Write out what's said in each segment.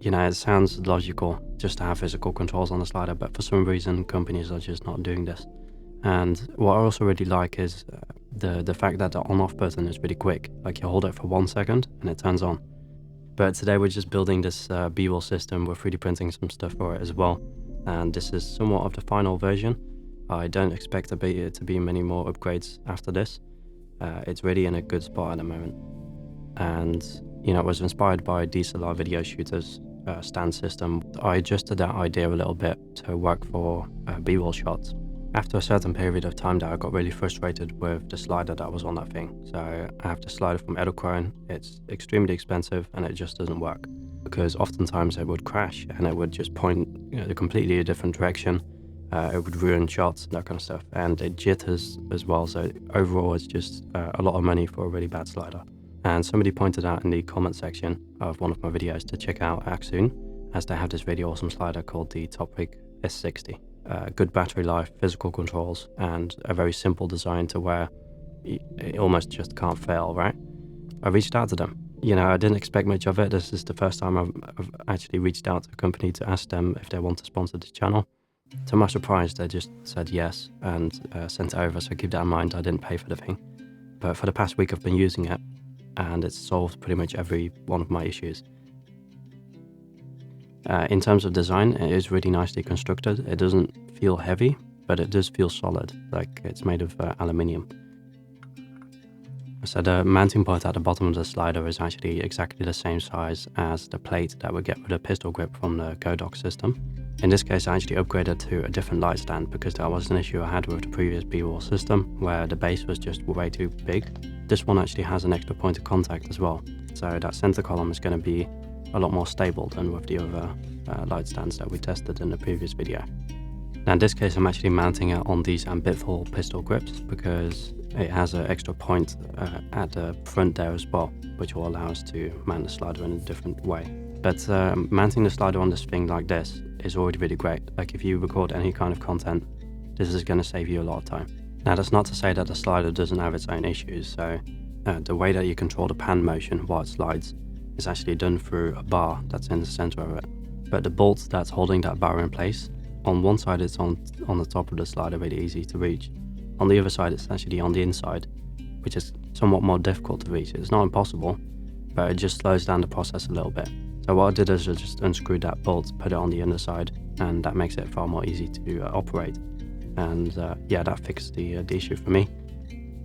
You know, it sounds logical just to have physical controls on the slider, but for some reason companies are just not doing this. And what I also really like is the fact that the on-off button is really quick. Like, you hold it for 1 second and it turns on. But today we're just building this B-roll system. We're 3D printing some stuff for it as well. And this is somewhat of the final version. I don't expect to be many more upgrades after this. It's really in a good spot at the moment. And, you know, it was inspired by DSLR video shooters stand system. I adjusted that idea a little bit to work for B-roll shots. After a certain period of time there, I got really frustrated with the slider that was on that thing. So I have the slider from Edelkrone. It's extremely expensive and it just doesn't work, because oftentimes it would crash and it would just point, you know, a completely different direction. It would ruin shots, that kind of stuff, and it jitters as well. So overall, it's just a lot of money for a really bad slider. And somebody pointed out in the comment section of one of my videos to check out Accsoon, as they have this really awesome slider called the Top Rig S60. Good battery life, physical controls, and a very simple design to where it almost just can't fail, right? I reached out to them. You know, I didn't expect much of it. This is the first time I've actually reached out to a company to ask them if they want to sponsor this channel. To my surprise, they just said yes and sent it over, so keep that in mind. I didn't pay for the thing. But for the past week I've been using it, and it's solved pretty much every one of my issues. In terms of design, it is really nicely constructed. It doesn't feel heavy, but it does feel solid, like it's made of aluminium. So the mounting point at the bottom of the slider is actually exactly the same size as the plate that we get with the pistol grip from the Godox system. In this case, I actually upgraded to a different light stand because that was an issue I had with the previous B-roll system, where the base was just way too big. This one actually has an extra point of contact as well, so that center column is going to be a lot more stable than with the other light stands that we tested in the previous video. Now in this case, I'm actually mounting it on these ambitful pistol grips because it has an extra point at the front there as well, which will allow us to mount the slider in a different way. But mounting the slider on this thing like this is already really great. Like, if you record any kind of content, this is going to save you a lot of time. Now that's not to say that the slider doesn't have its own issues. So the way that you control the pan motion while it slides is actually done through a bar that's in the center of it. But the bolt that's holding that bar in place, on one side it's on the top of the slider, really easy to reach. On the other side it's actually on the inside, which is somewhat more difficult to reach. It's not impossible, but it just slows down the process a little bit. So what I did is I just unscrewed that bolt, put it on the underside, and that makes it far more easy to operate. And yeah, that fixed the issue for me.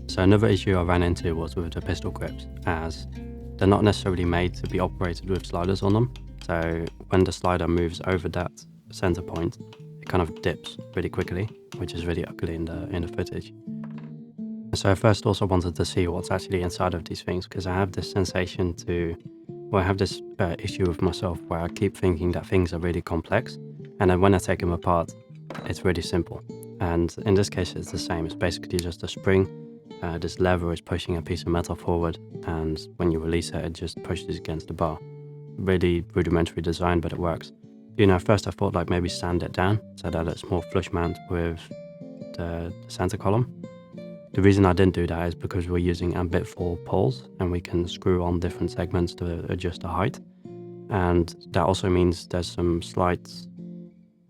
So another issue I ran into was with the pistol grips, as they're not necessarily made to be operated with sliders on them. So when the slider moves over that center point, it kind of dips really quickly, which is really ugly in the footage. So I first also wanted to see what's actually inside of these things, because I have this sensation I have this issue with myself where I keep thinking that things are really complex, and then when I take them apart, it's really simple. And in this case, it's the same. It's basically just a spring. This lever is pushing a piece of metal forward, and when you release it, it just pushes against the bar. Really rudimentary design, but it works. You know, first I thought like maybe sand it down so that it's more flush mount with the center column. The reason I didn't do that is because we're using ambitful poles, and we can screw on different segments to adjust the height. And that also means there's some slight,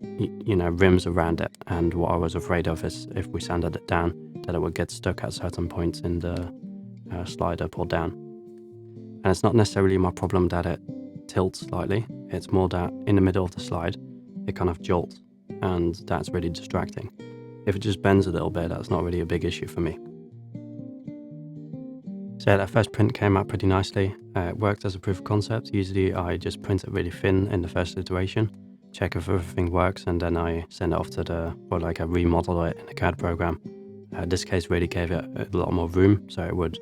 you know, rims around it. And what I was afraid of is if we sanded it down, that it would get stuck at certain points in the slider pulled down. And it's not necessarily my problem that it tilts slightly. It's more that in the middle of the slide, it kind of jolts, and that's really distracting. If it just bends a little bit, that's not really a big issue for me. So yeah, that first print came out pretty nicely. It worked as a proof of concept. Usually I just print it really thin in the first iteration, check if everything works, and then I send it off to I remodel it in the CAD program. This case really gave it a lot more room, so it would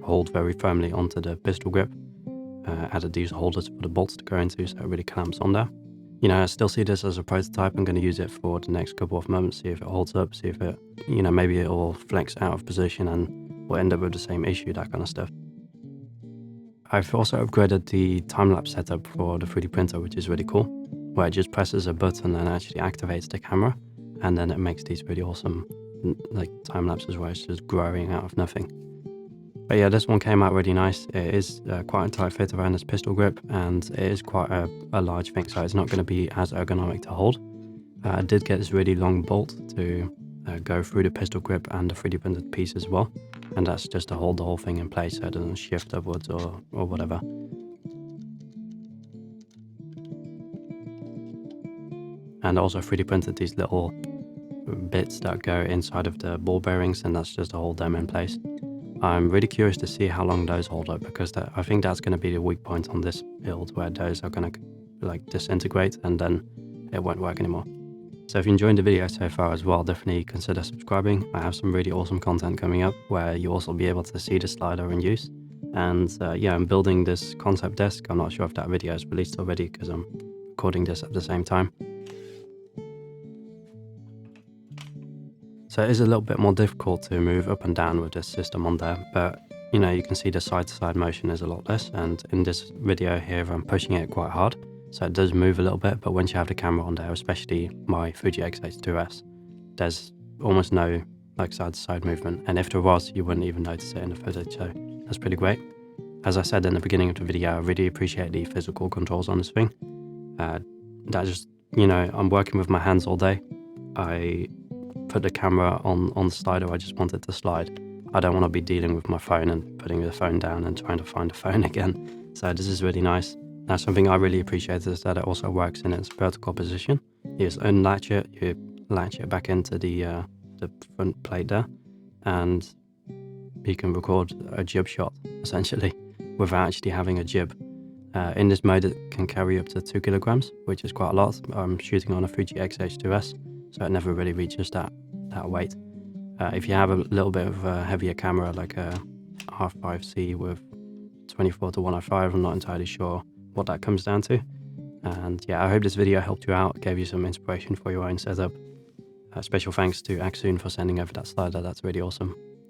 hold very firmly onto the pistol grip. Added these holders for the bolts to go into, so it really clamps on there. You know, I still see this as a prototype. I'm going to use it for the next couple of months, see if it holds up, see if it, you know, maybe it will flex out of position and we'll end up with the same issue, that kind of stuff. I've also upgraded the time-lapse setup for the 3D printer, which is really cool, where it just presses a button and actually activates the camera, and then it makes these really awesome like time lapses where it's just growing out of nothing. But yeah, this one came out really nice. It is quite a tight fit around this pistol grip, and it is quite a large thing, so it's not going to be as ergonomic to hold. I did get this really long bolt to go through the pistol grip and the 3D printed piece as well, and that's just to hold the whole thing in place so it doesn't shift upwards or whatever. And also 3D printed these little bits that go inside of the ball bearings, and that's just to hold them in place. I'm really curious to see how long those hold up, because I think that's going to be the weak point on this build, where those are going to like disintegrate and then it won't work anymore. So if you're enjoying the video so far as well, definitely consider subscribing. I have some really awesome content coming up where you'll also be able to see the slider in use. And yeah, I'm building this concept desk. I'm not sure if that video is released already because I'm recording this at the same time. So it is a little bit more difficult to move up and down with this system on there, but you know, you can see the side-to-side motion is a lot less, and in this video here I'm pushing it quite hard, so it does move a little bit, but once you have the camera on there, especially my Fuji X-H2S, there's almost no like side-to-side movement, and if there was, you wouldn't even notice it in the footage, so that's pretty great. As I said in the beginning of the video, I really appreciate the physical controls on this thing. That just, you know, I'm working with my hands all day. I put the camera on the slider, I just want it to slide. I don't want to be dealing with my phone and putting the phone down and trying to find the phone again. So this is really nice. Now something I really appreciate is that it also works in its vertical position. You just unlatch it, you latch it back into the front plate there, and you can record a jib shot essentially without actually having a jib. In this mode it can carry up to 2 kilograms, which is quite a lot. I'm shooting on a Fuji X-H2S, so it never really reaches that weight. If you have a little bit of a heavier camera like a R5C with 24-105, I'm not entirely sure what that comes down to. And yeah, I hope this video helped you out, gave you some inspiration for your own setup. Special thanks to Accsoon for sending over that slider, that's really awesome.